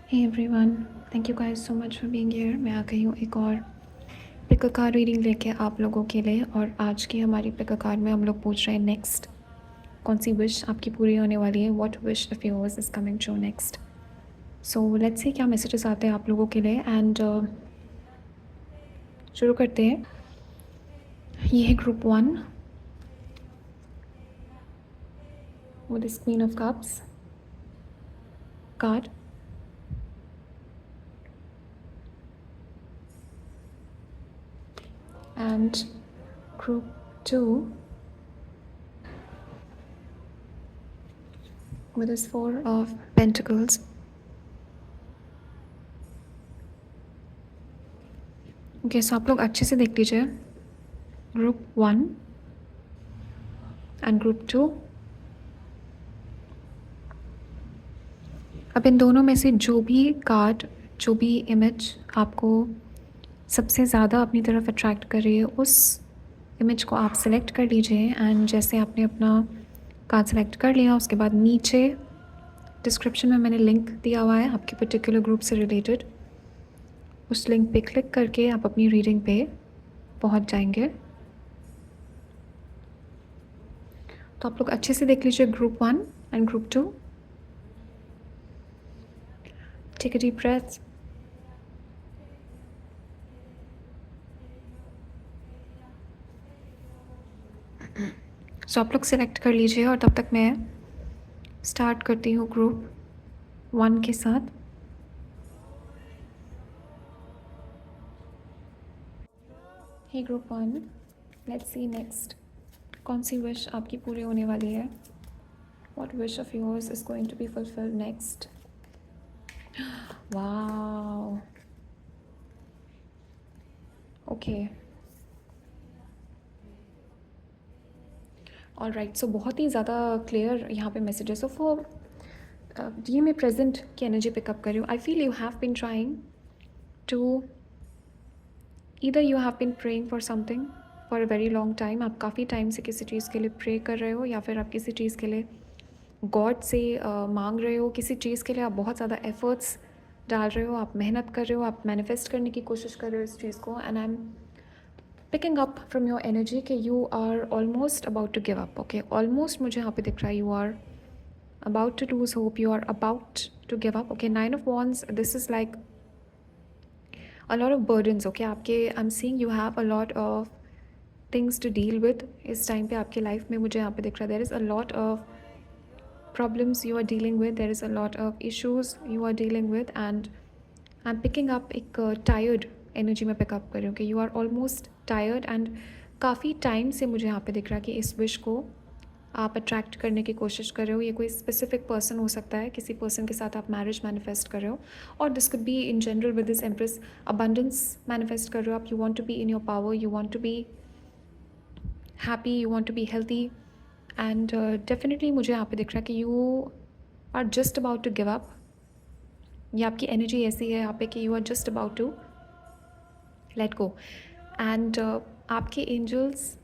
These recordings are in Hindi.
Hey everyone, thank you guys so much for being here. मैं आ गई हूँ एक और पिक अ कार्ड रीडिंग लेके आप लोगों के लिए। और आज की हमारी पिक अ कार्ड में हम लोग पूछ रहे हैं नेक्स्ट कौन सी विश आपकी पूरी होने वाली है। What wish of yours is coming true next. So let's see क्या मैसेजेस आते हैं आप लोगों के लिए। एंड शुरू करते हैं। ये है group 1 with the queen of cups card. And group 2 with this 4 of Pentacles. Okay so आप लोग अच्छे से देख लीजिए। Group 1 and group 2। अब इन दोनों में से जो भी कार्ड, जो भी इमेज आपको सबसे ज़्यादा अपनी तरफ अट्रैक्ट कर रही है उस इमेज को आप सेलेक्ट कर लीजिए। एंड जैसे आपने अपना कार्ड सेलेक्ट कर लिया उसके बाद नीचे डिस्क्रिप्शन में मैंने लिंक दिया हुआ है आपके पर्टिकुलर ग्रुप से रिलेटेड। उस लिंक पे क्लिक करके आप अपनी रीडिंग पे पहुंच जाएंगे। तो आप लोग अच्छे से देख लीजिए group 1 and group 2। Take a deep breath. So आप लोग सेलेक्ट कर लीजिए और तब तक मैं स्टार्ट करती हूँ ग्रुप 1 के साथ। Hey group 1, let's see next कौन सी विश आपकी पूरी होने वाली है। What wish of yours is going to be fulfilled next. Wow, okay all right. So बहुत ही ज़्यादा क्लियर यहाँ पे मैसेजेस ऑफ ये मैं प्रेजेंट की एनर्जी पिकअप कर रही हूँ। I feel you have been trying to either you have been praying for something for a very long time. आप काफ़ी टाइम से किसी चीज़ के लिए प्रे कर रहे हो या फिर आप किसी चीज़ के लिए गॉड से मांग रहे हो। किसी चीज़ के लिए आप बहुत ज़्यादा एफर्ट्स डाल रहे हो, आप मेहनत कर रहे हो, आप मैनिफेस्ट करने की कोशिश कर रहे हो इस चीज़ को। And I am picking up from your energy कि you are almost about to give up. Okay, almost मुझे यहाँ पे दिख रहा है you are about to lose hope, you are about to give up. Okay, 9 of wands, this is like a lot of burdens. Okay, आपके I'm seeing you have a lot of things to deal with इस टाइम पे आपके लाइफ में। मुझे यहाँ पे दिख रहा है there is a lot of problems you are dealing with, there is a lot of issues you are dealing with and I'm picking up एक tired energy में pick up कर रही हूँ कि you are almost tired and काफ़ी टाइम से मुझे यहाँ पे दिख रहा है कि इस विश को आप अट्रैक्ट करने की कोशिश कर रहे हो। ये कोई स्पेसिफिक पर्सन हो सकता है, किसी पर्सन के साथ आप मैरिज मैनिफेस्ट कर रहे हो और this could be in general with this empress abundance manifest कर रहे हो आप। You want to be in your power, you want to be happy, you want to be healthy and definitely मुझे यहाँ पे दिख रहा है कि you are just about to give up. ये आपकी एनर्जी ऐसी है यहाँ पे कि you are just about to let go. And आपके एंजल्स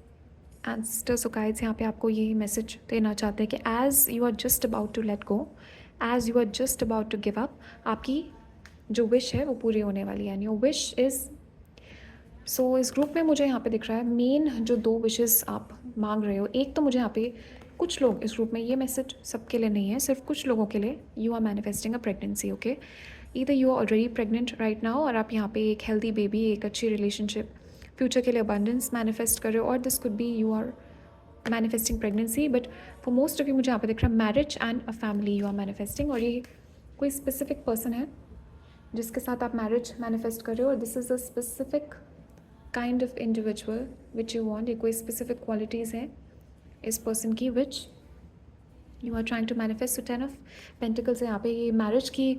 एंसेस्टर्स और गाइड्स यहाँ पे आपको यही मैसेज देना चाहते हैं कि as you are just about to let go, as you are just about to give up, आपकी जो विश है वो पूरी होने वाली है। And your wish is so इस ग्रुप में मुझे यहाँ पे दिख रहा है मेन जो 2 विशेस आप मांग रहे हो। एक तो मुझे यहाँ पे कुछ लोग इस ग्रुप में, ये मैसेज सबके लिए नहीं है, सिर्फ कुछ लोगों के लिए, you are manifesting a pregnancy. Okay, either you are already pregnant right now और आप यहाँ पे एक हेल्दी बेबी, एक अच्छी रिलेशनशिप, फ्यूचर के लिए अबंडेंस मैनिफेस्ट कर रहे हो और this could be you are manifesting pregnancy. But for most of you मुझे यहाँ पे दिख रहा है marriage and a family you are manifesting. और ये कोई स्पेसिफिक पर्सन है जिसके साथ आप मैरिज मैनिफेस्ट कर रहे हो और this is a specific kind of individual which you want. ये कोई स्पेसिफिक क्वालिटीज़ हैं इस पर्सन की which you are trying to manifest. So 10 of pentacles है यहाँ पे, ये मैरिज की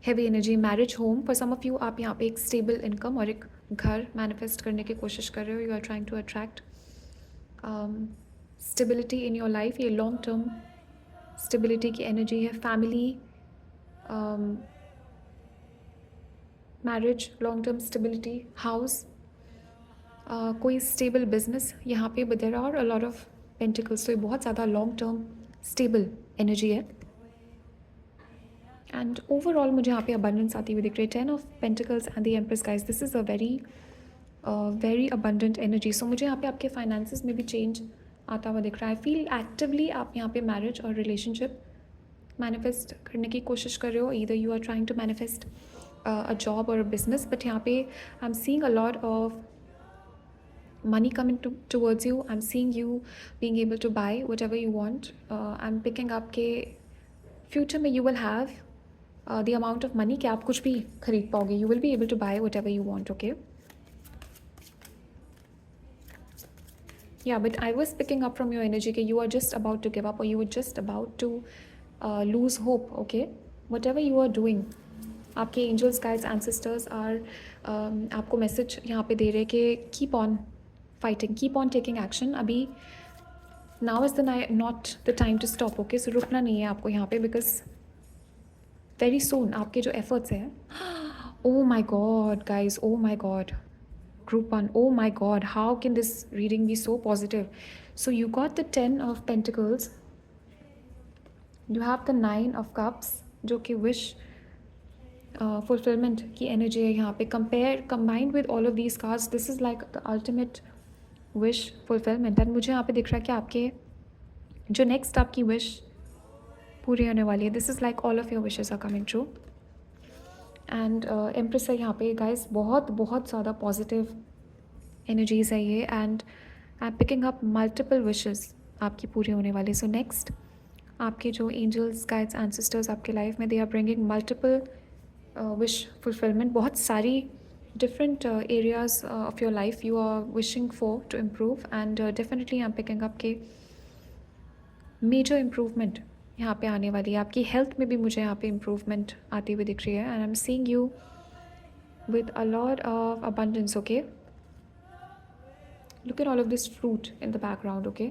heavy energy, marriage home. For some of you आप यहाँ पे एक स्टेबल इनकम और एक घर मैनिफेस्ट करने की कोशिश कर रहे हो। You are trying to attract stability in your life. ये लॉन्ग टर्म स्टेबिलिटी की एनर्जी है। Family, marriage, long term stability, house, कोई स्टेबल बिजनेस यहाँ पे। But there are a lot of pentacles, तो ये बहुत ज़्यादा लॉन्ग टर्म स्टेबल एनर्जी है। एंड ओवरऑल मुझे यहाँ पे अबंडेंस आती हुई दिख रही है। 10 of pentacles and the empress guys, this is a very abundant energy. So मुझे यहाँ पे आपके फाइनेंसेस में भी चेंज आता हुआ दिख रहा है। आई फील एक्टिवली आप यहाँ पे मैरिज और रिलेशनशिप मैनिफेस्ट करने की कोशिश कर रहे हो। Either you are trying to manifest a job और अ बिजनेस, बट यहाँ पे I am seeing a lot of money coming towards you. I'm seeing you being able to buy whatever you want. I'm picking up के future में you will have the amount of money कि आप कुछ भी खरीद पाओगे. You will be able to buy whatever you want, okay? Yeah, but I was picking up from your energy कि you are just about to give up or you were just about to lose hope, okay? Whatever you are doing, आपके angels, guides, ancestors are आपको मैसेज यहाँ पे दे रहे कि keep on fighting, keep on taking action. अभी now is not the time to stop, okay? So रुकना नहीं है आपको यहाँ पे, because very soon आपके जो efforts हैं, oh my god guys, oh my god, group 1, oh my god, how can this reading be so positive? So you got the 10 of Pentacles, you have the 9 of Cups जो कि wish fulfillment की energy है यहाँ पे. Combined with all of these cards, this is like the ultimate wish fulfillment. And मुझे यहाँ पे दिख रहा है कि आपके जो नेक्स्ट आपकी विश पूरी होने वाली है. This is like all of your wishes are coming true. And empress है यहाँ पे गाइस, बहुत बहुत ज़्यादा पॉजिटिव एनर्जीज है ये. And I am picking up multiple wishes आपकी पूरी होने वाली. सो नेक्स्ट आपके जो एंजल्स, गाइड्स, एंसेस्टर्स आपके लाइफ में, they are bringing multiple wish fulfilment. बहुत सारी different areas of your life you are wishing for to improve, and definitely I'm picking up के major improvement यहाँ पे आने वाली है. आपकी health में भी मुझे यहाँ पे improvement आती हुई दिख रही है. and I'm seeing you with a lot of abundance, okay? look at all of this fruit in the background, okay?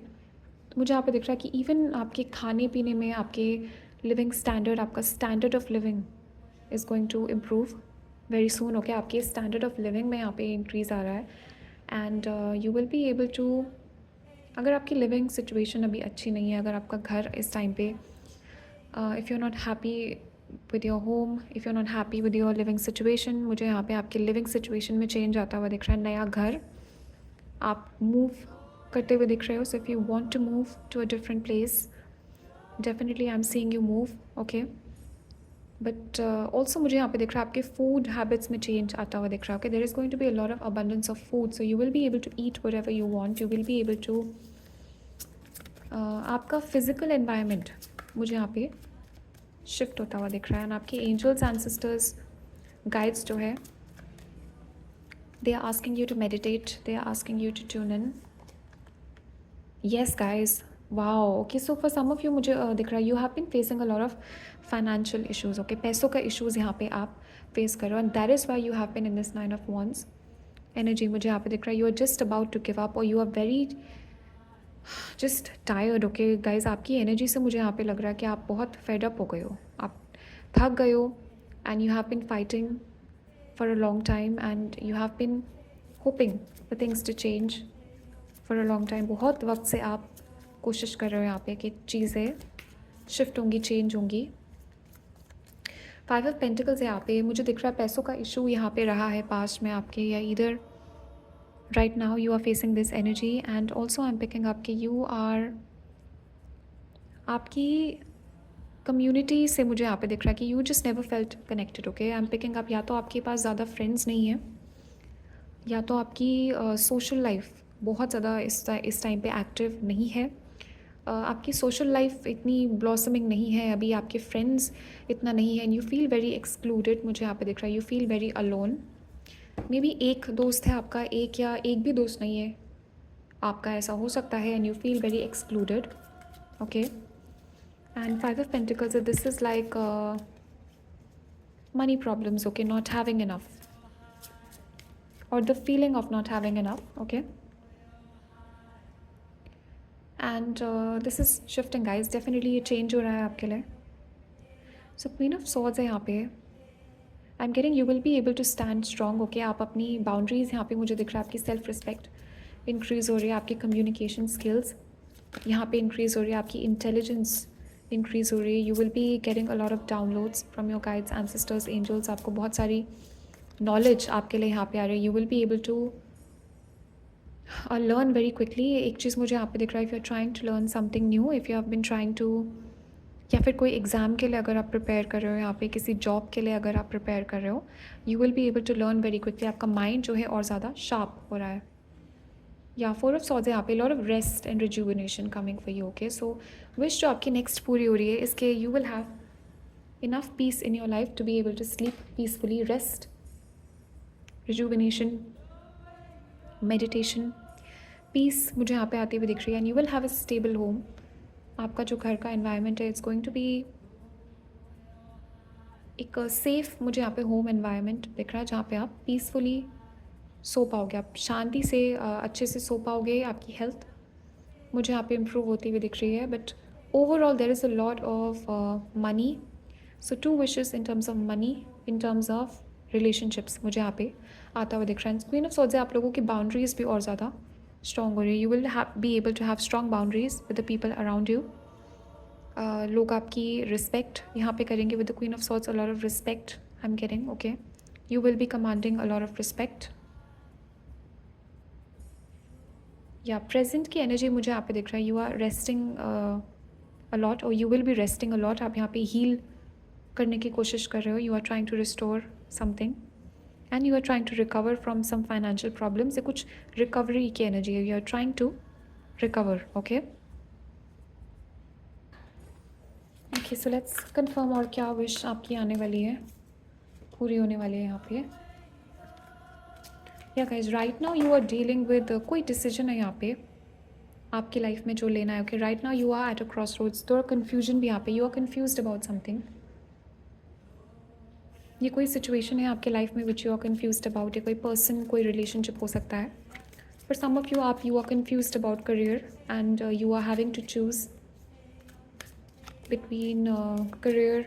तो मुझे यहाँ पे दिख रहा है कि even आपके खाने पीने में, आपके living standard, आपका standard of living is going to improve very soon, okay? आपके स्टैंडर्ड ऑफ लिविंग में यहाँ पे इंक्रीज़ आ रहा है. And you will be able to, अगर आपकी लिविंग सिचुएशन अभी अच्छी नहीं है, अगर आपका घर इस टाइम पे, if you are not happy with your home, if you are not happy with your living situation, मुझे यहाँ पे आपकी लिविंग सिचुएशन में चेंज आता हुआ दिख रहा है. नया घर आप मूव करते हुए दिख रहे हो. So if you want to move to a different place, definitely I am seeing you move, okay? But also मुझे यहाँ पे दिख रहा है आपके फूड हैबिट्स में चेंज आता हुआ दिख रहा है. Okay, there is going to be a lot of abundance of food, so you will be able to eat whatever you want. You will be able to, आपका फिजिकल एनवायरनमेंट मुझे यहाँ पे शिफ्ट होता हुआ दिख रहा है. एंड आपके एंजल्स, एंसेस्टर्स, गाइड्स जो है, they are asking you to meditate, they are asking you to tune in. Yes guys, wow, okay. So for some of you मुझे दिख रहा है you have been facing a lot of financial issues, okay? पैसों का इशूज़ यहाँ पे आप फेस करो. And that is why you have been in this 9 of wands energy. मुझे यहाँ पे दिख रहा है you are just about to give up, और you are very just tired, okay guys? आपकी एनर्जी से मुझे यहाँ पे लग रहा है कि आप बहुत फेड अप हो गए हो, आप थक गए हो. And you have been fighting for a long time, and you have been hoping for things to change for a long time. बहुत वक्त से आप कोशिश कर रहे हो यहाँ पे कि चीज़ें शिफ्ट होंगी, चेंज होंगी. 5 ऑफ पेंटिकल्स है यहाँ पे. मुझे दिख रहा है पैसों का इशू यहाँ पे रहा है पास्ट में आपके, या इधर right now you are facing this energy. And also I am picking up कि यू आर, आपकी कम्युनिटी से मुझे यहाँ पे दिख रहा है कि you just never felt connected, okay? I am picking up या तो आपके पास ज़्यादा फ्रेंड्स नहीं हैं, या तो आपकी सोशल लाइफ बहुत ज़्यादा इस टाइम पे एक्टिव नहीं है. आपकी सोशल लाइफ इतनी ब्लॉसमिंग नहीं है अभी, आपके फ्रेंड्स इतना नहीं है. And you feel very excluded, मुझे यहाँ पे दिख रहा है you feel very alone. May be एक दोस्त है आपका, एक या एक भी दोस्त नहीं है आपका, ऐसा हो सकता है. And you feel very excluded, okay? And 5 of pentacles, this is like money problems, okay? Not having enough, और the feeling of not having enough, okay? And this is shifting guys, definitely ये चेंज हो रहा है आपके लिए. सो क्वीन ऑफ सॉर्ड्स है यहाँ पे. I am getting you will be able to stand strong, okay? आप अपनी बाउंड्रीज़ यहाँ पे मुझे दिख रहा है, आपकी सेल्फ रिस्पेक्ट इंक्रीज़ हो रही है, आपकी कम्युनिकेशन स्किल्स यहाँ पे इंक्रीज़ हो रही है, आपकी इंटेलिजेंस इंक्रीज़ हो रही है. You will be getting a lot of downloads from your guides, ancestors, angels. आपको बहुत सारी नॉलेज आपके लिए यहाँ पे आ रही है. You will be able to learn very quickly. एक चीज़ मुझे यहाँ पे दिख रहा है, if you are trying to learn something new, if you have been trying to, या फिर कोई एग्ज़ाम के लिए अगर आप प्रिपेयर कर रहे हो, यहाँ पे किसी जॉब के लिए अगर आप प्रिपेयर कर रहे हो, you will be able to learn very quickly. आपका माइंड जो है और ज़्यादा शार्प हो रहा है. या 4 ऑफ सॉर्ड्स है यहाँ पे, lot of rest and rejuvenation coming for you. Okay, so wish जो आपकी नेक्स्ट पूरी हो रही है, इसके you will have enough peace in your life to be able to sleep peacefully. Rest, rejuvenation, meditation, peace मुझे यहाँ पे आती हुई दिख रही है. And you will have a stable home. आपका जो घर का एनवायरनमेंट है, इट्स गोइंग टू बी एक सेफ़, मुझे यहाँ पे होम एनवायरनमेंट दिख रहा है जहाँ पे आप पीसफुली सो पाओगे, आप शांति से अच्छे से सो पाओगे. आपकी हेल्थ मुझे यहाँ पे इम्प्रूव होती हुई दिख रही है. But overall there is a lot of money. So 2 wishes in terms of money, in terms of relationships मुझे यहाँ पे आता हुआ दिख रहा है. क्वीन ऑफ सॉर्ड्स, आप लोगों की बाउंड्रीज़ भी और ज़्यादा स्ट्रॉन्ग हो रही है. You will be able to have strong boundaries with the people around you. लोग आपकी रिस्पेक्ट यहाँ पे करेंगे. With the queen of swords, a lot of respect I am getting. Okay, you will be commanding a lot of respect. या प्रेजेंट की एनर्जी मुझे यहाँ पे दिख रहा है. You are resting a lot, और you will be resting a lot. आप यहाँ पे हील करने की कोशिश कर रहे हो. You are trying to restore something and you are trying to recover from some financial problems. ये कुछ रिकवरी की एनर्जी है. You are trying to recover. Okay okay, so let's confirm और क्या विश आपकी आने वाली है, पूरी होने वाली है यहाँ पे. Yeah guys, right now you are dealing with कोई डिसीजन है यहाँ पे आपकी लाइफ में जो लेना है. Okay, right now you are at a crossroads. थोड़ा कन्फ्यूजन भी यहाँ पे, you are confused about something. ये कोई सिचुएशन है आपके लाइफ में which you are confused about. ये कोई पर्सन, कोई रिलेशनशिप हो सकता है. फॉर सम ऑफ यू, आप you are confused about career and you are having to choose between career,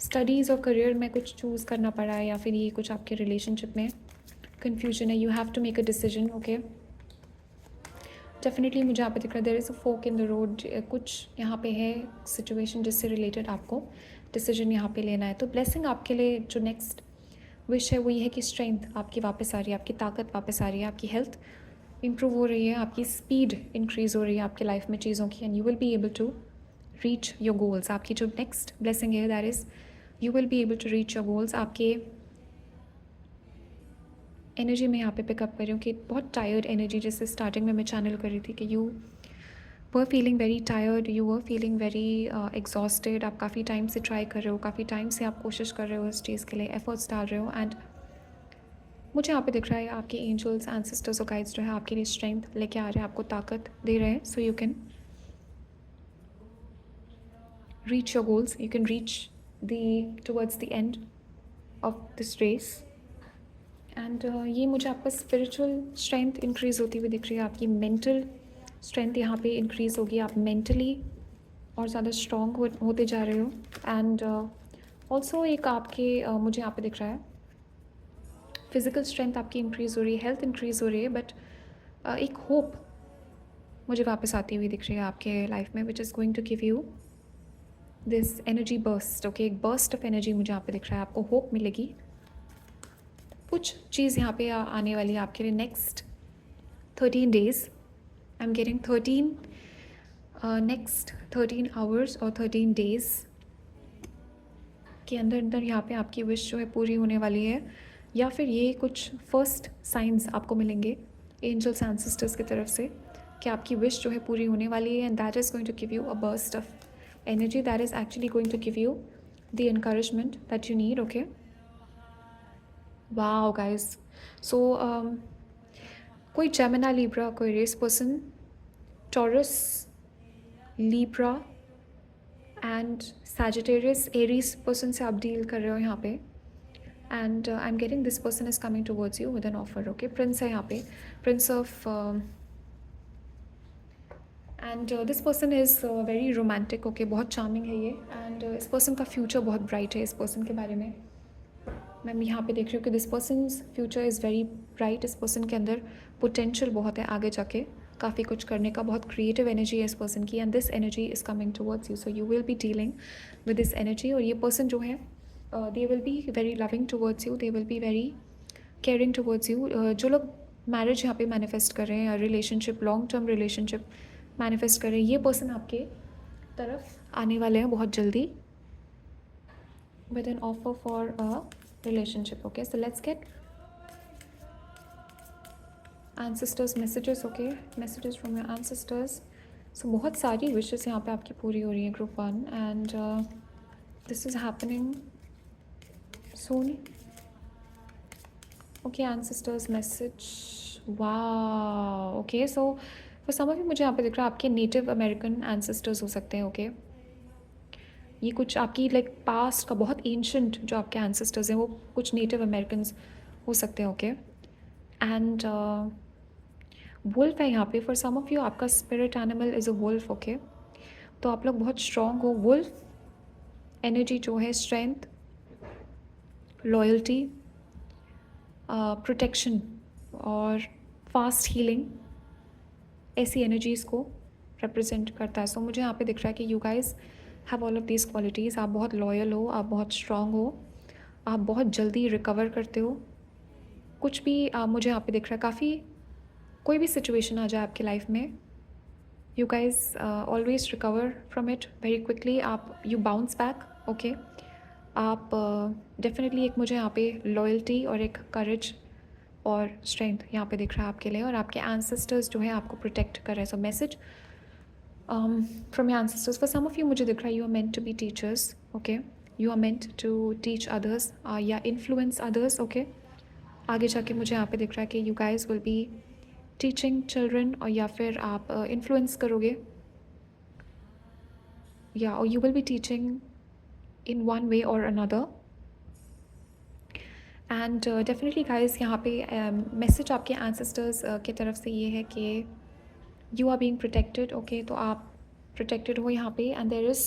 studies और करियर में कुछ चूज़ करना पड़ा है, या फिर ये कुछ आपके रिलेशनशिप में कन्फ्यूजन है. You have to make a decision. Okay, definitely मुझे यहाँ पे दिख रहा है there is a fork in the road. कुछ यहाँ पे है सिचुएशन जिससे रिलेटेड आपको डिसीजन यहाँ पे लेना है. तो ब्लेसिंग आपके लिए जो नेक्स्ट विश है वो ये है कि स्ट्रेंथ आपकी वापस आ रही है, आपकी ताकत वापस आ रही है, आपकी हेल्थ इंप्रूव हो रही है, आपकी स्पीड इंक्रीज़ हो रही है आपके लाइफ में चीज़ों की. And you will be able to reach your goals. आपकी जो नेक्स्ट ब्लेसिंग है that is you will be able to reach your goals. आपके एनर्जी में यहाँ पे पिकअप कर रही हूँ कि बहुत टायर्ड एनर्जी, जैसे स्टार्टिंग में मैं चैनल कर रही थी कि you were feeling very tired, you were feeling very exhausted. आप काफ़ी टाइम से ट्राई कर रहे हो, काफ़ी टाइम से आप कोशिश कर रहे हो इस चीज़ के लिए, एफर्ट्स डाल रहे हो. एंड मुझे यहाँ पे दिख रहा है आपके एंजल्स, एंसेस्टर्स और गाइड्स जो है आपके लिए स्ट्रेंथ लेके आ रहे हैं, आपको ताकत दे रहे हैं. So you can reach your goals, you can reach towards the end of this race. And ये मुझे आपका स्पिरिचुअल स्ट्रेंथ इंक्रीज़ होती हुई दिख रही है. आपकी मेंटल स्ट्रेंथ यहाँ पे इंक्रीज़ होगी. आप मेंटली और ज़्यादा स्ट्रॉन्ग होते जा रहे हो. एंड ऑल्सो एक आपके मुझे यहाँ पे दिख रहा है फिज़िकल स्ट्रेंथ आपकी इंक्रीज़ हो रही है, हेल्थ इंक्रीज़ हो रही है. बट एक होप मुझे वापस आती हुई दिख रही है आपके लाइफ में, which is going to give you this energy burst. Okay, एक बर्स्ट ऑफ एनर्जी मुझे यहाँ पे दिख रहा है. आपको होप मिलेगी. कुछ चीज़ यहाँ पे आने वाली है आपके लिए next 13 days. I am getting 13 next 13 hours और 13 डेज़ के अंदर अंदर यहाँ पे आपकी विश जो है पूरी होने वाली है. या फिर ये कुछ फर्स्ट साइंस आपको मिलेंगे एंजल्स एंसेस्टर्स की तरफ से कि आपकी विश जो है पूरी होने वाली है. And that is going to give you a burst of energy, that is actually going to give you the encouragement that you need. Okay, wow guys. So कोई जेमिनी, लिब्रा, कोई race person, Taurus, Libra and Sagittarius, Aries person से आप डील कर रहे हो यहाँ पे. And I am getting this person is coming towards you with an offer. Okay, prince है यहाँ पे, Prince of, and this person is very romantic. Okay, बहुत चार्मिंग है ये. एंड इस पर्सन का फ्यूचर बहुत ब्राइट है. इस पर्सन के बारे में मैं यहाँ पे देख रही हूँ कि this persons future is very bright. इस पर्सन के अंदर पोटेंशियल बहुत है आगे जाके काफ़ी कुछ करने का, बहुत क्रिएटिव एनर्जी है इस पर्सन की, and this energy is coming towards you, so you will be dealing with this energy. और ये पर्सन जो है they will be very loving towards you, they will be very caring towards you. जो लोग मैरिज यहाँ पे मैनिफेस्ट कर रहे हैं या relationship, long term relationship manifest कर रहे हैं, ये पर्सन आपके तरफ आने वाले हैं बहुत जल्दी with an offer for a relationship. Okay, so let's get ancestors messages. Okay, messages from your ancestors. So बहुत सारी wishes यहाँ पे आपकी पूरी हो रही है group 1, and this is happening soon. Okay, ancestors message. Wow. Okay, so for some of you मुझे यहाँ पे दिख रहा है आपके नेटिव अमेरिकन ancestors हो सकते हैं. Okay, ये कुछ आपकी लाइक पास्ट का बहुत एंशंट जो आपके एंसेस्टर्स हैं वो कुछ नेटिव अमेरिकन्स हो सकते हैं. ओके, एंड वुल्फ है यहाँ पे फॉर सम ऑफ यू, आपका spirit animal is a wolf. Okay, तो आप लोग बहुत स्ट्रॉन्ग हो. वुल्फ एनर्जी जो है स्ट्रेंथ, लॉयल्टी, प्रोटेक्शन और फास्ट हीलिंग, ऐसी एनर्जीज़ को रिप्रेजेंट करता है. सो मुझे यहाँ पे दिख रहा है कि you guys have all of these qualities. आप बहुत लॉयल हो, आप बहुत स्ट्रॉन्ग हो, आप बहुत जल्दी रिकवर करते हो. कुछ भी मुझे यहाँ पे दिख रहा है, काफ़ी कोई भी सिचुएशन आ जाए आपकी लाइफ में, you guys always recover from it very quickly. आप यू बाउंस बैक. ओके, आप डेफिनेटली एक मुझे यहाँ पे लॉयल्टी और एक करेज और स्ट्रेंथ यहाँ पे दिख रहा है आपके लिए, और आपके एंसेस्टर्स जो है आपको प्रोटेक्ट कर रहे हैं. सो message from your ancestors. For some of you मुझे दिख रहा है you are meant to be teachers. Okay, you are meant to teach others या influence others. Okay, आगे जाके मुझे यहाँ पे दिख रहा है कि you guys will be teaching children, और या फिर आप influence करोगे, या or you will be teaching in one way or another. And definitely guys यहाँ पे message आपके ancestors की तरफ से ये है कि you are being protected. Okay, तो आप protected हो यहाँ पे, and there is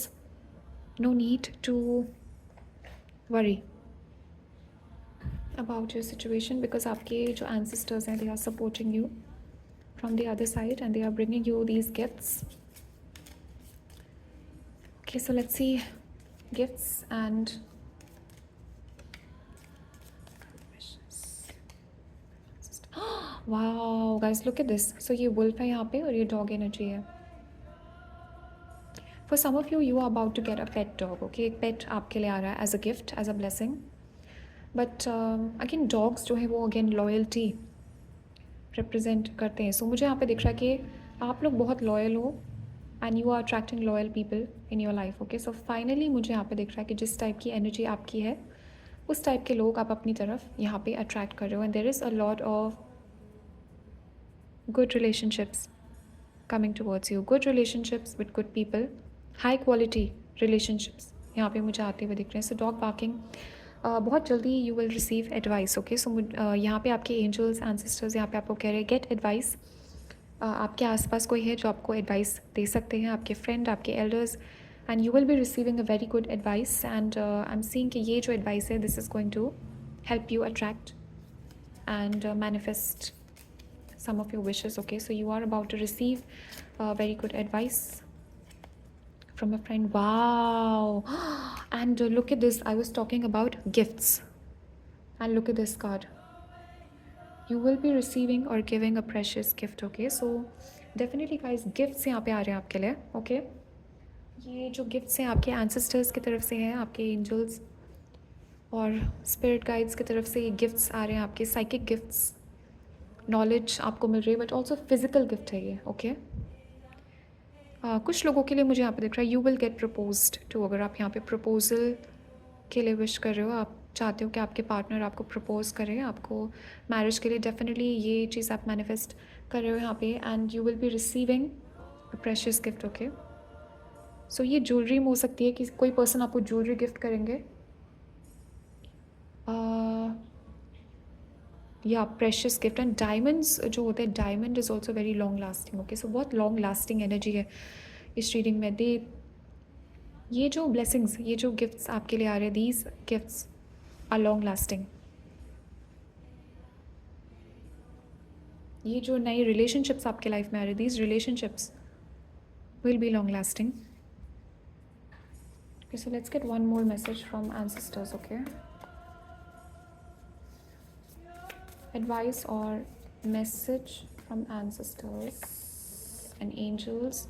no need to worry about your situation because आपके जो ancestors हैं they are supporting you from the other side and they are bringing you these gifts. Okay, so let's see gifts and wow guys, look at this. So ये wolf है यहाँ पे और ये dog energy है. For some of you, you are about to get a pet dog. Okay, एक pet आपके लिए आ रहा है as a gift, as a blessing. But again, dogs जो है वो again loyalty represent करते हैं. So मुझे यहाँ पे दिख रहा है कि आप लोग बहुत loyal हो and you are attracting loyal people in your life. Okay, so finally मुझे यहाँ पे दिख रहा है कि जिस टाइप की energy आपकी है उस टाइप के लोग आप अपनी तरफ यहाँ पे attract कर रहे हो, and there is a lot of good relationships coming towards you. Good relationships with good people. High quality relationships यहाँ पे मुझे आते हुए दिख रहे हैं. सो डॉग बार्किंग, बहुत जल्दी you will receive advice. Okay, so यहाँ पे आपके एंजल्स एंसेस्टर्स यहाँ पे आपको कह रहे हैं गेट एडवाइस. आपके आसपास कोई है जो आपको एडवाइस दे सकते हैं, आपके फ्रेंड, आपके elders, and you will be receiving a very good advice. And I am seeing कि ये जो एडवाइस है this is going to help you attract and manifest some of your wishes. Okay, so you are about to receive very good advice from a friend. Wow. And look at this, I was talking about gifts, and look at this card. You will be receiving or giving a precious gift. Okay, so definitely guys, gifts यहाँ पे आ रहे हैं आपके लिए. Okay, ये जो गिफ्ट्स हैं आपके एंसेस्टर्स की तरफ से हैं, आपके एंजल्स और स्पिरिट गाइड्स की तरफ से ये गिफ्ट्स आ रहे हैं. आपके साइकिक गिफ्ट्स, नॉलेज आपको मिल रही है, बट ऑल्सो फिजिकल गिफ्ट है ये. ओके, कुछ लोगों के लिए मुझे यहाँ पे दिख रहा है you will get proposed to. अगर आप यहाँ पे प्रपोजल के लिए विश कर रहे हो, आप चाहते हो कि आपके पार्टनर आपको प्रपोज करें आपको मैरिज के लिए, डेफिनेटली ये चीज़ आप मैनिफेस्ट कर रहे हो यहाँ पे, and you will be receiving a precious gift. Okay, so ये ज्वेलरी में हो सकती है कि कोई पर्सन आपको ज्वेलरी गिफ्ट करेंगे, या प्रेशियस गिफ्ट. एंड डायमंड्स जो होते हैं, diamond is also very long lasting. Okay, so बहुत लॉन्ग लास्टिंग एनर्जी है इस रीडिंग में. ये जो ब्लेसिंग्स, ये जो गिफ्ट्स आपके लिए आ रहे हैं, these gifts are long lasting. ये जो नई रिलेशनशिप्स आपके लाइफ में आ रही, these relationships will be long lasting. Okay, so let's get one more message from ancestors, okay? Advice or message from ancestors and angels.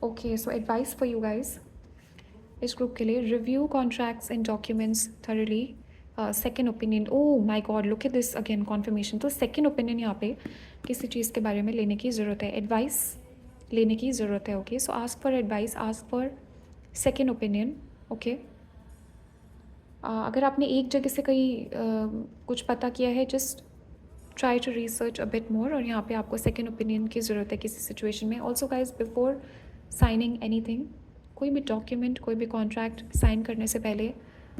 Okay, so advice for you guys इस ग्रुप के लिए: review contracts and documents thoroughly. Second opinion. Oh my God, look at this again, conformation. तो सेकेंड ओपिनियन यहाँ पे किसी चीज़ के बारे में लेने की ज़रूरत है, एडवाइस लेने की ज़रूरत है. Okay, so ask for advice, ask for second opinion. Okay, अगर आपने एक जगह से कहीं कुछ पता किया है, just try to research a bit more. और यहाँ पे आपको सेकेंड ओपिनियन की ज़रूरत है किसी सिचुएशन में. Also guys, before signing anything, कोई भी डॉक्यूमेंट, कोई भी कॉन्ट्रैक्ट साइन करने से पहले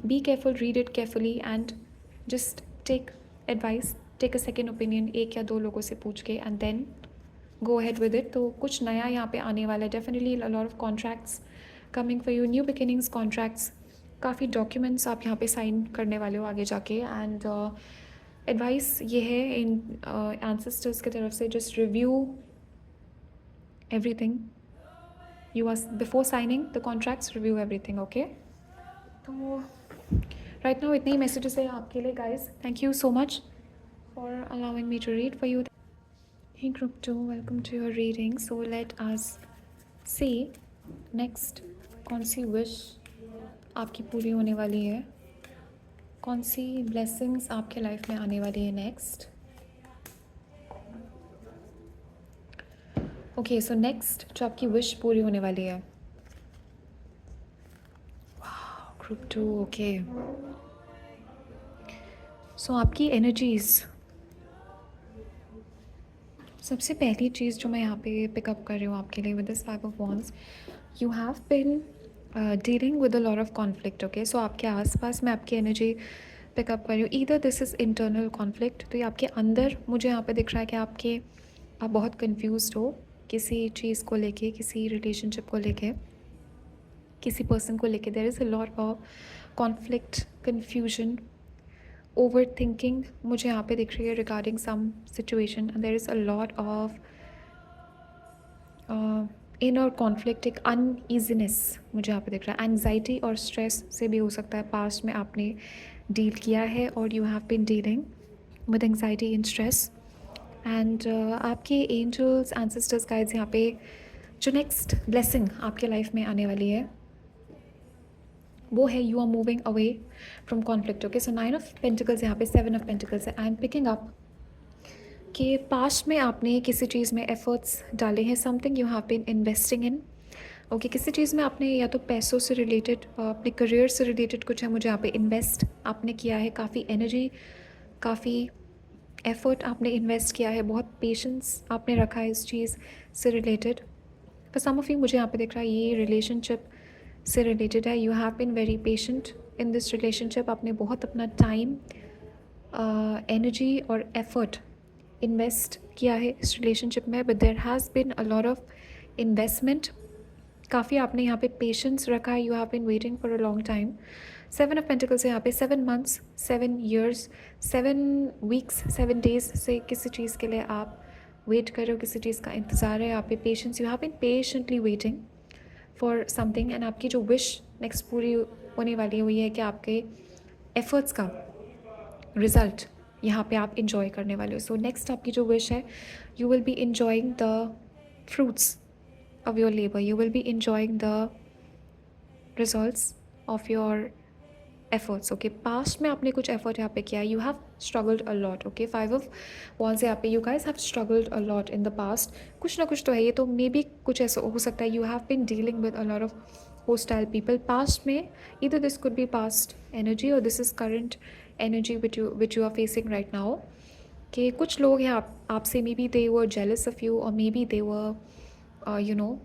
be careful, read it carefully and just take advice, take a second opinion, एक या दो लोगों से पूछ के, and then go ahead with it. तो कुछ नया यहाँ पे आने वाला है. Definitely a lot of contracts coming for you, new beginnings, contracts, काफ़ी डॉक्यूमेंट्स आप यहाँ पे साइन करने वाले हो आगे जाके. एंड एडवाइस ये है इन एंसेस्टर्स की तरफ से, just review everything. You are before signing the contracts, review everything. Okay, तो right now इतने ही messages है आपके लिए guys. Thank you so much for allowing me to read for you. Hey group 2, welcome to your reading. So let us see next कौन सी wish आपकी पूरी होने वाली है, कौन सी blessings आपके life में आने वाली है next. ओके, सो नेक्स्ट जो आपकी विश पूरी होने वाली है, ग्रुप 2. ओके, सो आपकी एनर्जीज. सबसे पहली चीज़ जो मैं यहाँ पे पिकअप कर रही हूँ आपके लिए with this five of wands, you have been dealing with a lot of conflict. Okay, so आपके आसपास मैं आपकी एनर्जी पिकअप कर रही हूँ. Either this is internal conflict, तो ये आपके अंदर मुझे यहाँ पे दिख रहा है कि आप बहुत कन्फ्यूज्ड हो किसी चीज़ को लेके, किसी रिलेशनशिप को लेके, किसी पर्सन को लेके. There is a lot of conflict, confusion, over thinking मुझे यहाँ पे दिख रही है regarding some situation. There is a lot of inner conflict, एक अनईजीनेस मुझे यहाँ पे दिख रहा है. एंग्जाइटी और स्ट्रेस से भी हो सकता है पास्ट में आपने डील किया है, और you have been dealing with anxiety and stress. And आपके एंजल्स, एंसेस्टर्स, गाइड्स यहाँ पे जो नेक्स्ट ब्लेसिंग आपके लाइफ में आने वाली है वो है you are moving away from conflict. Okay, so 9 of pentacles यहाँ पे, 7 ऑफ पेंटिकल्स है. आई एम पिकिंग अप कि पास्ट में आपने किसी चीज़ में एफर्ट्स डाले हैं, something you have been investing in. Okay, किसी चीज़ में आपने या तो पैसों से रिलेटेड, अपने करियर से रिलेटेड कुछ है, मुझे यहाँ पे इन्वेस्ट आपने किया है, काफ़ी एनर्जी, काफ़ी एफर्ट आपने इन्वेस्ट किया है, बहुत पेशेंस आपने रखा है इस चीज़ से related. For some of you मुझे यहाँ पे दिख रहा है ये रिलेशनशिप से रिलेटेड है. You have been very patient in this relationship. आपने बहुत अपना टाइम, एनर्जी और एफर्ट इन्वेस्ट किया है इस रिलेशनशिप में, but there has been a lot of investment. काफ़ी आपने यहाँ पे पेशेंस रखा है. You have been waiting for a long time. 7 of pentacles है यहाँ पे. 7 मंथ्स, 7 ईयर्स, 7 वीक्स, 7 डेज से किसी चीज़ के लिए आप वेट कर रहे हो, किसी चीज़ का इंतज़ार है. यहाँ पे patience, you have bin patiently waiting for something. And आपकी जो विश नेक्स्ट पूरी होने वाली हुई है कि आपके एफर्ट्स का रिज़ल्ट यहाँ पे आप इंजॉय करने वाले हो. सो नेक्स्ट आपकी जो विश है, you will B enjoying the fruits of your labor, you will be enjoying the results of your efforts. Okay, past में आपने कुछ effort यहाँ पे किया है, you have struggled a lot. Okay, 5 of wands यहाँ पे, you guys have struggled a lot in the past. कुछ ना कुछ तो है ये, तो मे बी कुछ ऐसा हो सकता है, you have been dealing with a lot of hostile people past में. either this could be past energy or this is current energy which you are facing right now. कि कुछ लोग हैं आपसे, may be they were jealous of you or maybe they were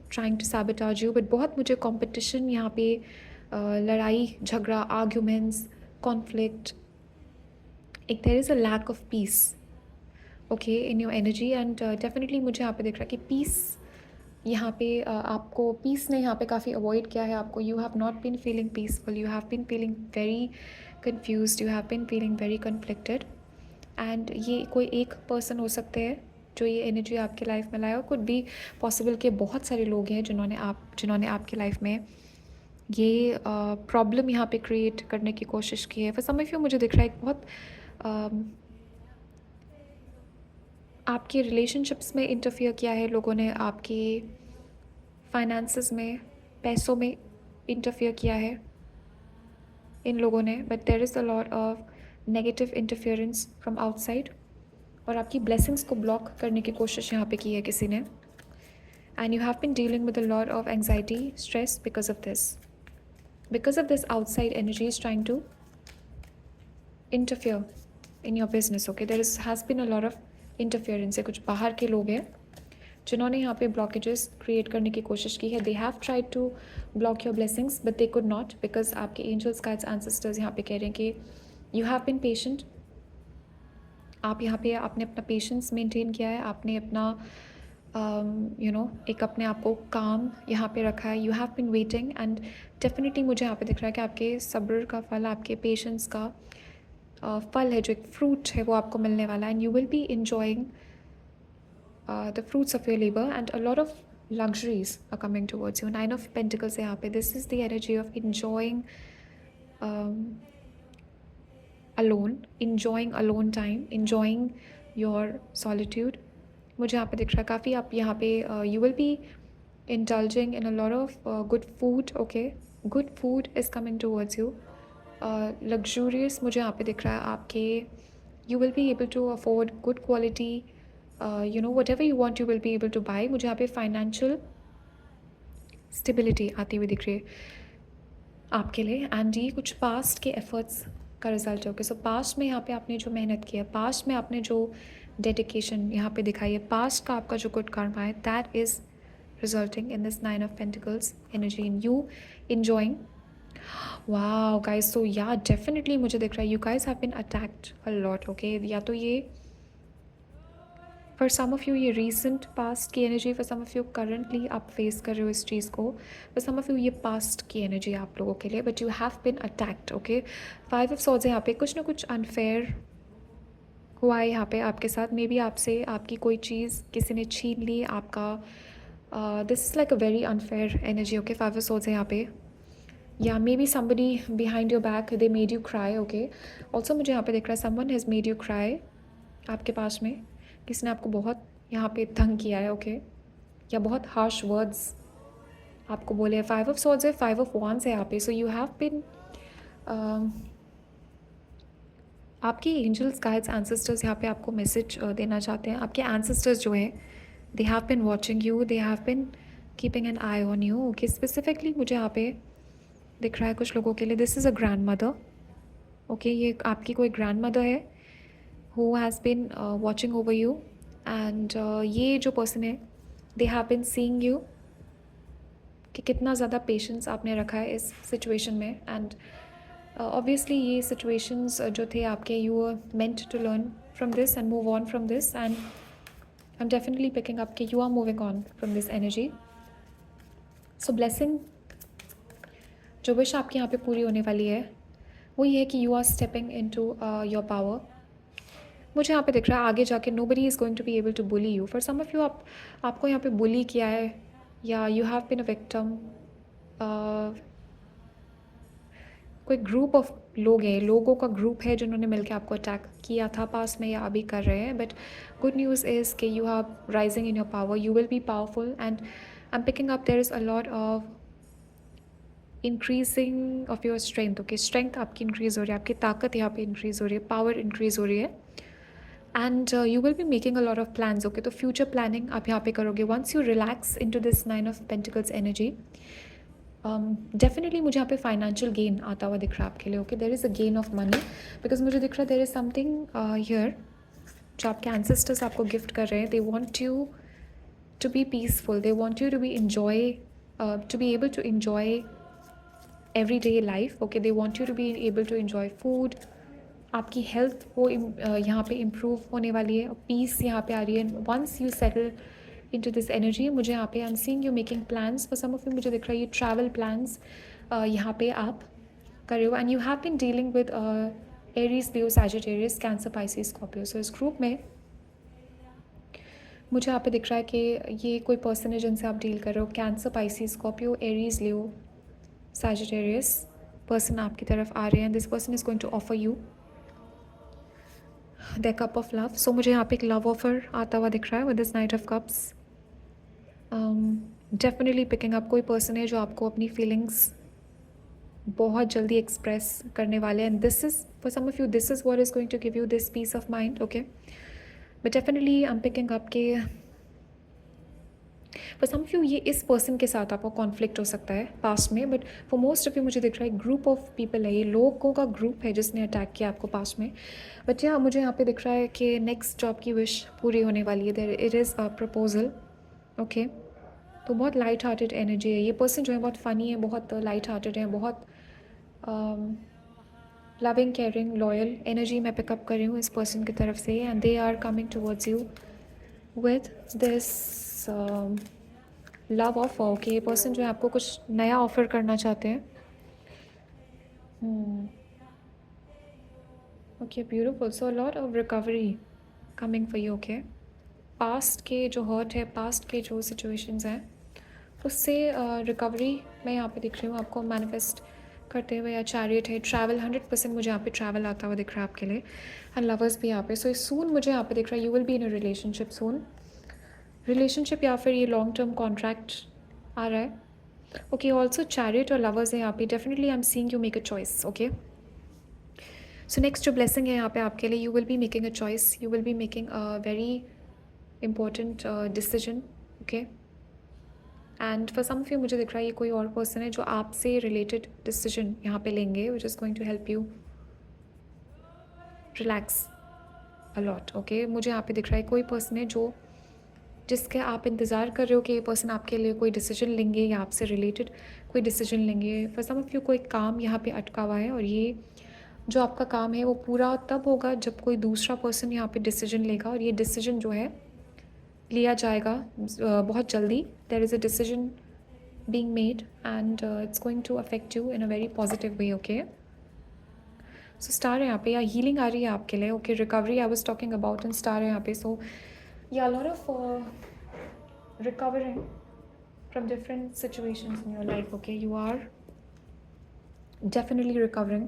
trying to sabotage you. But बहुत मुझे competition यहाँ पे, लड़ाई झगड़ा, आर्ग्यूमेंट्स, कॉन्फ्लिक्ट, एक there is a lack of peace okay in your energy. And definitely मुझे यहाँ पे दिख रहा है कि पीस यहाँ पे आपको, पीस ने यहाँ पे काफ़ी अवॉइड किया है आपको. You have not been feeling peaceful, you have been feeling very confused, you have been feeling very conflicted. And ये कोई एक पर्सन हो सकते हैं जो ये एनर्जी आपके लाइफ में लाया, कुड बी पॉसिबल कि बहुत सारे लोग हैं जिन्होंने आपके लाइफ में ये प्रॉब्लम यहाँ पे क्रिएट करने की कोशिश की है। फॉर सम ऑफ यू मुझे दिख रहा है एक बहुत आपके रिलेशनशिप्स में इंटरफियर किया है लोगों ने, आपके फाइनेंसेस में, पैसों में इंटरफियर किया है इन लोगों ने, but there is a lot of negative interference from outside, और आपकी ब्लेसिंग्स को ब्लॉक करने की कोशिश यहाँ पे की है किसी ने, and you have been dealing with a lot of anxiety, stress because of this outside energy is trying to interfere in your business. Okay, has been a lot of interference है, कुछ बाहर के लोग हैं जिन्होंने यहाँ पे ब्लॉकेजेस क्रिएट करने की कोशिश की है. They have tried to block your blessings but they could not, because आपके एंजल्स गाइड्स एंसेस्टर्स यहाँ पे कह रहे हैं कि यू हैव बीन पेशेंट. आप यहाँ पे आपने अपना पेशेंस मेंटेन किया है, आपने अपना एक अपने आप को काम यहाँ पे रखा है. You have been waiting and definitely मुझे यहाँ पे दिख रहा है कि आपके सब्र का फल, आपके पेशेंस का फल है, जो एक फ्रूट है वो आपको मिलने वाला है. And you will B enjoying the fruits of your labor, and a lot of luxuries are coming towards you. Nine of Pentacles है यहाँ पे. This is the energy of enjoying alone time, enjoying your solitude. मुझे यहाँ पे दिख रहा है काफ़ी आप यहाँ पे you will be indulging in a lot of good food. Okay, good food is coming towards you. Luxurious मुझे यहाँ पे दिख रहा है आपके. You will be able to afford good quality whatever you want you will be able to buy. मुझे यहाँ पे फाइनेंशियल स्टेबिलिटी आती हुई दिख रही है आपके लिए, एंड ये कुछ पास्ट के एफर्ट्स का रिजल्ट है. ओके, सो पास्ट में यहाँ पे आपने जो मेहनत की है, पास्ट में आपने जो डेडिकेशन यहाँ पे दिखाई है, पास्ट का आपका जो गुड कर्मा है, that is resulting in this 9 of Pentacles energy in you enjoying. Wow guys, so या डेफिनेटली मुझे दिख रहा है you guys have been attacked a lot. Okay, या तो ये फॉर सम ऑफ़ यू ये रीसेंट पास्ट की energy, for some of you currently आप फेस कर रहे हो इस चीज़ को, फॉर सम ऑफ़ यू ये पास्ट की एनर्जी आप लोगों के लिए, but you have been attacked. Okay, 5 of Swords है यहाँ पे. कुछ ना कुछ अनफेयर हुआ है यहाँ पे आपके साथ. मे बी आपसे आपकी कोई चीज़ किसी ने छीन ली आपका. This is like a very unfair energy. Okay, 5 of Swords है यहाँ पे. या may be somebody behind your back they made you cry. Okay, also मुझे यहाँ पे दिख रहा है someone has made you cry. आपके पास में किसी ने आपको बहुत यहाँ पे तंग किया है. ओके, या बहुत हार्श वर्ड्स आपको बोले हैं. 5 of Swords है, 5 of Wands है यहाँ पे. सो यू हैव बिन आपके एंजल्स गाइड्स एंसेस्टर्स यहाँ पे आपको मैसेज देना चाहते हैं. आपके एंसेस्टर्स जो हैं they have been watching you, they have been keeping an I on you. Okay, specifically मुझे यहाँ पे दिख रहा है कुछ लोगों के लिए this is a grand mother. Okay, ये आपकी कोई ग्रैंड मदर है who has been watching over you, and ये जो पर्सन है they have been seeing you कि कितना ज़्यादा पेशेंस आपने रखा है इस सिचुएशन में. एंड ऑब्वियसली ये सिचुएशंस जो थे आपके, you are meant to learn from this and move on from this, and I am definitely picking up कि you are moving on from this energy. So blessing जो विश आपकी यहाँ पे पूरी होने वाली है वो ये है कि you are stepping in to your power. मुझे यहाँ पे दिख रहा है आगे जाके nobody is going to be able to bully you. For some of you आपको यहाँ पे बुली किया है, या you have been a victim. कोई ग्रुप ऑफ लोग हैं, लोगों का ग्रुप है जिन्होंने मिलकर आपको अटैक किया था पास में या अभी कर रहे हैं. बट गुड न्यूज़ इज़ कि you have rising in your power, you will be powerful, and I am picking up there is a lot of increasing of your strength. Okay, strength आपकी इंक्रीज़ हो रही है, आपकी ताकत यहाँ पे इंक्रीज़ हो रही है, पावर इंक्रीज़ हो रही है, and you will be making a lot of plans. Okay, तो फ्यूचर प्लानिंग आप यहाँ पे करोगे once you relax into this 9 of Pentacles energy. Definitely मुझे यहाँ पे फाइनेंशियल गेन आता हुआ दिख रहा है आपके लिए. Okay, there is a gain of money, because मुझे दिख रहा है देयर इज़ समथिंग हियर जो आपके एंसेस्टर्स आपको गिफ्ट कर रहे हैं. They want you to be peaceful, they want you to be to be able to enjoy everyday life. Okay, they want you to be able to enjoy food. आपकी हेल्थ वो यहाँ पे इम्प्रूव होने वाली है, पीस यहाँ पे आ रही है. Once you settle into this energy, मुझे यहाँ पे I am seeing you making plans. For some of you मुझे दिख रहा है ये ट्रैवल प्लान्स यहाँ पे आप कर रहे हो, and you have been dealing with Aries, Leo, Sagittarius, Cancer, Pisces, Scorpio. सो इस ग्रुप में मुझे यहाँ पे दिख रहा है कि ये कोई पर्सन है जिनसे आप डील कर रहे हो, Cancer, Pisces, Scorpio, Aries, Leo, Sagittarius. Person आपकी तरफ आ रहे हैं, this person is going to offer you the cup of love. So मुझे यहाँ पे एक लव ऑफर आता हुआ दिख रहा है with this night of cups. Definitely picking up कोई पर्सन है जो आपको अपनी फीलिंग्स बहुत जल्दी एक्सप्रेस करने वाले हैं। This is for some of you, this is what is going to give you this peace of mind, okay. But definitely I am picking up के फॉर सम ऑफ यू ये इस पर्सन के साथ आपका कॉन्फ्लिक्ट हो सकता है पास्ट में, but for most of you मुझे दिख रहा है ग्रुप ऑफ पीपल है, ये लोगों का ग्रुप है जिसने अटैक किया आपको पास्ट में। बट या मुझे यहाँ पे दिख रहा है कि नेक्स्ट जो आपकी विश पूरी होने वाली है, there it is a proposal, okay. तो बहुत लाइट हार्टेड एनर्जी है, ये पर्सन जो है बहुत फ़नी है, बहुत लाइट हार्टेड है, बहुत लविंग, केयरिंग, लॉयल एनर्जी मैं पिकअप कर रही हूँ इस पर्सन की तरफ से। And they are coming towards you with this love offer, okay. ये पर्सन जो है आपको कुछ नया ऑफर करना चाहते हैं। Okay, beautiful. So lot of recovery coming for you, okay. Past के जो हर्ट है, पास्ट के जो सिचुएशंस हैं, उससे रिकवरी मैं यहाँ पे दिख रही हूँ आपको मैनिफेस्ट करते हुए। या चैरियट है, ट्रैवल, 100% मुझे यहाँ पे ट्रैवल आता हुआ दिख रहा है आपके लिए। एंड लवर्स भी यहाँ पे। सो सून मुझे यहाँ पे दिख रहा है you will be in a relationship soon, relationship या फिर ये लॉन्ग टर्म कॉन्ट्रैक्ट आ रहा है, ओके। ऑल्सो चैरियट और लवर्स है यहाँ पे। Definitely I am seeing you make a choice, okay. So next जो ब्लेसिंग है यहाँ पे आपके लिए, you will be making a choice, you will be making a very important decision, okay. And for some of you मुझे दिख रहा है ये कोई और पर्सन है जो आपसे रिलेटेड डिसीजन यहाँ पे लेंगे, which is going to help you relax a lot, okay. मुझे यहाँ पे दिख रहा है कोई पर्सन है जो जिसके आप इंतज़ार कर रहे हो कि ये पर्सन आपके लिए कोई डिसीजन लेंगे या आपसे रिलेटेड कोई डिसीजन लेंगे। फॉर सम ऑफ यू कोई काम यहाँ पे अटका हुआ है, और ये जो आपका काम है वो पूरा तब होगा जब कोई दूसरा पर्सन यहाँ पे डिसीजन लेगा, और ये डिसीजन जो है लिया जाएगा बहुत जल्दी। There is a decision being made and it's going to affect you in a very positive way, okay। So star है यहाँ पे, या हीलिंग आ रही है आपके लिए, okay. Recovery I was talking about, and star है यहाँ पे। सो या lot of recovering from different situations in your life, okay. You are definitely recovering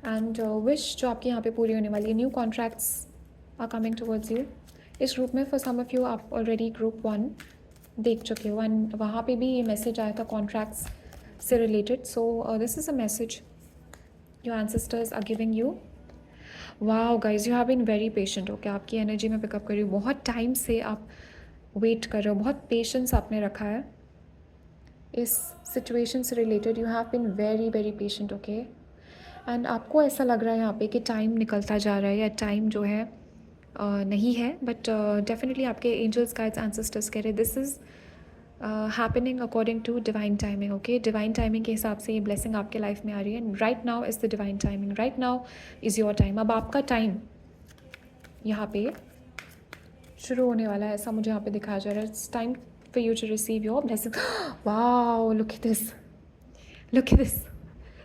and wish जो आपके यहाँ पे पूरी होने वाली है। New contracts are coming towards you इस ग्रुप में। फॉर सम ऑफ यू आप ऑलरेडी ग्रुप 1 देख चुके हो, एंड वहाँ पे भी ये मैसेज आया था कॉन्ट्रैक्ट्स से रिलेटेड। So this is a message your ancestors are giving you. Wow guys, you have been very patient, okay. आपकी एनर्जी में पिकअप कर रही हूँ, बहुत टाइम से आप वेट कर रहे हो, बहुत पेशेंस आपने रखा है इस सिचुएशन से रिलेटेड। You have been very very patient, okay. And आपको ऐसा लग रहा है यहाँ पे कि टाइम निकलता जा रहा है, या टाइम जो है नहीं है, बट डेफिनेटली आपके एंजल्स, गाइड्स, एंसेस्टर्स कह रहे हैं this is happening according to divine timing, okay. Divine timing के हिसाब से ये ब्लेसिंग आपके लाइफ में आ रही है, and right now is the divine timing, right now is your time. अब आपका टाइम यहाँ पे शुरू होने वाला है, ऐसा मुझे यहाँ पे दिखाया जा रहा है। It's time for you to receive your blessing. Wow, look at this, look at this.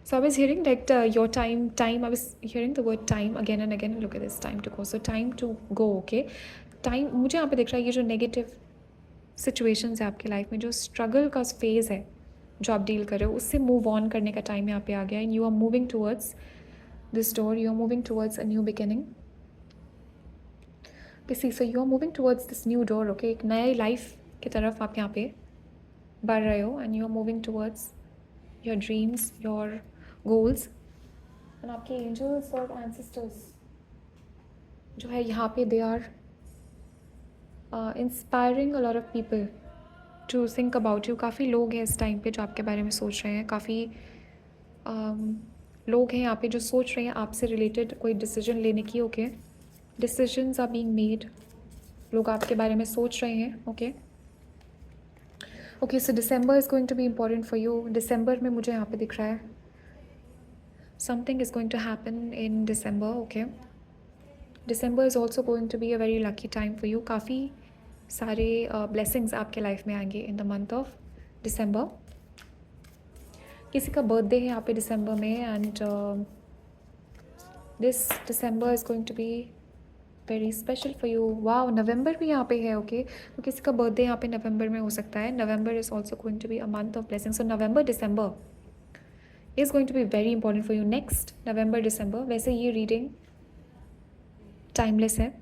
So I was hearing that your time, I was hearing the word time again and again. Look at this, time to go. So time to go, okay. Time मुझे यहाँ पे दिख रहा है ये जो नेगेटिव सिचुएशंस है आपकी लाइफ में, जो स्ट्रगल का फेज़ है जो आप डील कर रहे हो, उससे मूव ऑन करने का टाइम यहाँ पे आ गया। And you are moving towards this door, you are moving towards a new beginning. किसी से you are moving towards this new door, okay. एक नई लाइफ की तरफ आप यहाँ पे बढ़ रहे हो, and you are moving towards your dreams, your goals. And आपके एंजल्स और एंसेस्टर्स जो है यहाँ पे they are inspiring a lot of people to think about you. काफ़ी लोग हैं इस टाइम पे जो आपके बारे में सोच रहे हैं, काफ़ी लोग हैं यहाँ पे जो सोच रहे हैं आपसे रिलेटेड कोई डिसीजन लेने की, okay. Decisions are being made, लोग आपके बारे में सोच रहे हैं, okay. Okay, so December is going to be important for you. December में मुझे यहाँ पे दिख रहा है something is going to happen in December, okay. December is also going to be a very lucky time for you. काफ़ी सारे ब्लेसिंग्स आपके लाइफ में आएंगे in the month of December. किसी का बर्थडे है यहाँ पे दिसंबर में, and this December is going to be very special for you. Wow, November भी यहाँ पे है। ओके, तो किसी का बर्थडे यहाँ पे नवंबर में हो सकता है। November is also going to be a month of blessing, so November December is going to be very important for you. Next November December, वैसे ये रीडिंग टाइमलेस है,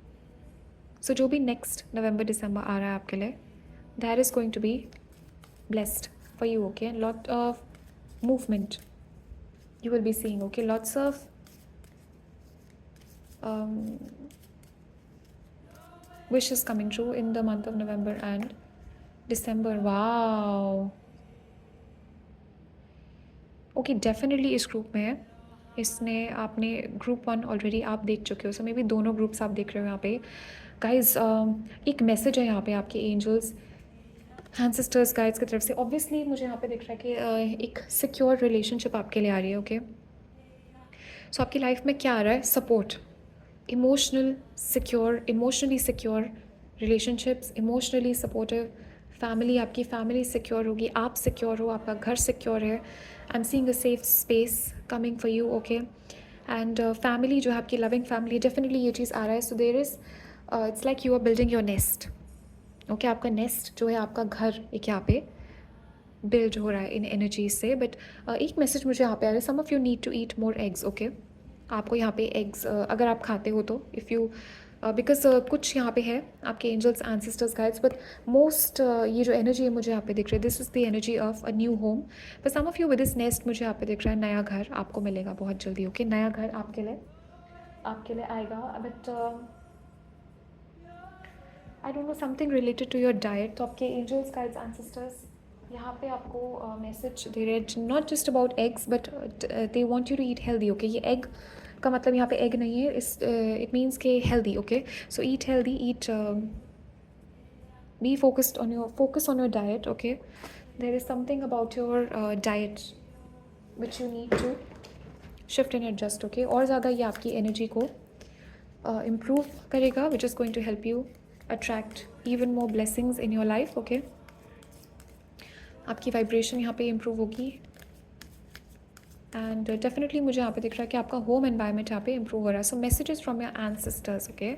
सो जो भी नेक्स्ट नवंबर दिसंबर आ रहा है आपके लिए, that is going to be blessed for you. Okay, lot of movement you will be seeing. Okay, lots of um, wishes coming true in the month of November and December. Wow. Okay, definitely इस ग्रुप में है। इसने आपने ग्रुप 1 ऑलरेडी आप देख चुके हो, सो मे बी दोनों ग्रुप्स आप देख रहे हो यहाँ पे। गाइज एक मैसेज है यहाँ पे आपके एंजल्स एंड सिस्टर्स गाइड्स की तरफ से। ऑब्वियसली मुझे यहाँ पे दिख रहा है कि एक सिक्योर रिलेशनशिप आपके लिए आ रही है। ओके, सो आपकी लाइफ में क्या आ रहा है? Support, emotional secure, emotionally secure relationships, emotionally supportive family. आपकी फैमिली सिक्योर होगी, आप सिक्योर हो, आपका घर सिक्योर है। I am seeing a safe space coming for you. Okay, and family जो है आपकी लविंग फैमिली, डेफिनेटली ये चीज़ आ रहा है। So there is it's like you are building your nest. Okay, आपका नेस्ट जो है, आपका घर एक यहाँ पे बिल्ड हो रहा है इन एनर्जीज से। बट एक मैसेज मुझे यहाँ पे आ रहा है, some of you need to eat more eggs. Okay, आपको यहाँ पे एग्स अगर आप खाते हो तो, इफ़ यू बिकॉज कुछ यहाँ पे है आपके angels ancestors guides, but most ये जो एनर्जी है मुझे यहाँ पे दिख रही है, this is the energy of a new home. But some of you with this nest मुझे यहाँ पे दिख रहा है नया घर आपको मिलेगा बहुत जल्दी। ओके, नया घर आपके लिए आएगा। But I don't know, something related to your diet. तो आपके एंजल्स गाइड्स एंसेस्टर्स यहाँ पे आपको मैसेज दे रहे हैं, not just about eggs but they want you to eat healthy. Okay, ये एग का मतलब यहाँ पे एग नहीं है, इस इट मीन्स के healthy. Okay, so eat healthy, eat be focused on your, focus on your diet. Okay, there is something about your diet which you need to shift and adjust. Okay, और ज़्यादा ये आपकी एनर्जी को इम्प्रूव करेगा, which is going to help you attract even more blessings in your life. Okay, आपकी वाइब्रेशन यहाँ पे इम्प्रूव होगी। एंड डेफिनेटली मुझे यहाँ पे दिख रहा है कि आपका होम एनवायरनमेंट यहाँ पे इम्प्रूव हो रहा है। So messages from your ancestors. Okay,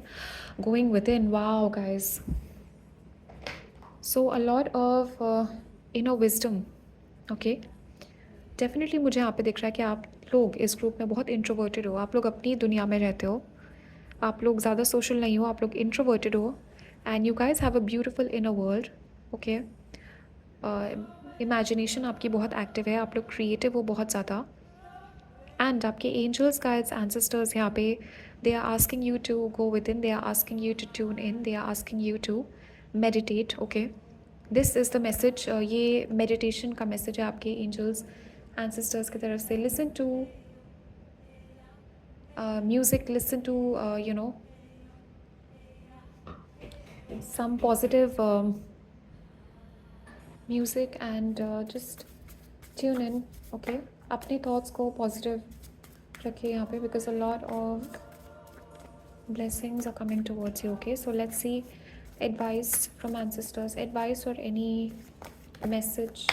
going within. Wow guys, so a lot of inner wisdom. Okay, definitely मुझे यहाँ पे दिख रहा है कि आप लोग इस ग्रुप में बहुत इंट्रोवर्टेड हो, आप लोग अपनी दुनिया में रहते हो, आप लोग ज़्यादा सोशल नहीं हो, आप लोग इंट्रोवर्टेड हो, and you guys have a beautiful inner world. Okay, imagination आपकी बहुत एक्टिव है, आप लोग क्रिएटिव हो बहुत ज़्यादा। एंड आपके एंजल्स गाइड्स एंसेस्टर्स यहाँ पे, they are asking you to go within, they are asking you to tune in, they are asking you to meditate. Okay, this is the message. ये मेडिटेशन का मैसेज है आपके एंजल्स एंसेस्टर्स की तरफ से। Listen to music, listen to you know some positive music and just tune in. Okay, अपने thoughts को positive रखिए यहाँ पे, because a lot of blessings are coming towards you. Okay, so let's see advice from ancestors, advice or any message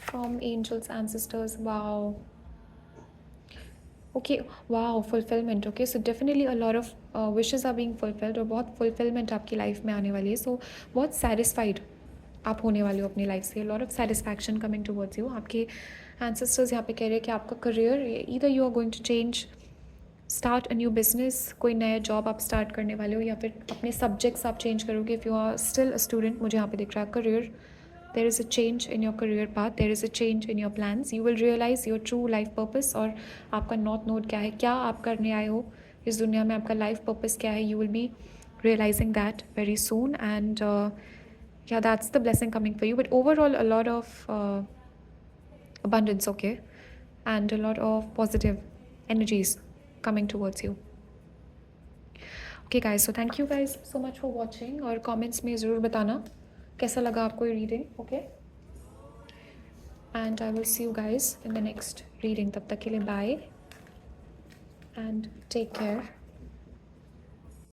from angels, ancestors. Wow. Okay, wow, fulfilment. Okay, so definitely a lot of wishes are being fulfilled, और बहुत फुलफिलमेंट आपकी लाइफ में आने वाली है। सो बहुत सेटिस्फाइड आप होने वाले हो अपनी लाइफ से, lot of satisfaction coming towards you. आपके एंसेस्टर्स यहाँ पे कह रहे हैं कि आपका career, either you are going to change, start a new business, कोई नया जॉब आप स्टार्ट करने वाले हो, या फिर अपने सब्जेक्ट्स आप चेंज करोगे। If you are still a student, मुझे यहाँ पे दिख रहा है career, there is a change in your career path, there is a change in your plans, you will realize your true life purpose, और आपका नॉर्थ नोड क्या है, क्या आप करने आए हो इस दुनिया में, आपका लाइफ पर्पस क्या है, you will be realizing that very soon, and yeah, that's the blessing coming for you. But overall, a lot of abundance, okay, and a lot of positive energies coming towards you. Okay guys, so thank you guys so much for watching, और comments में ज़रूर बताना कैसा लगा आपको ये reading. Okay, and I will see you guys in the next reading. तब तक के लिए बाय एंड टेक केयर।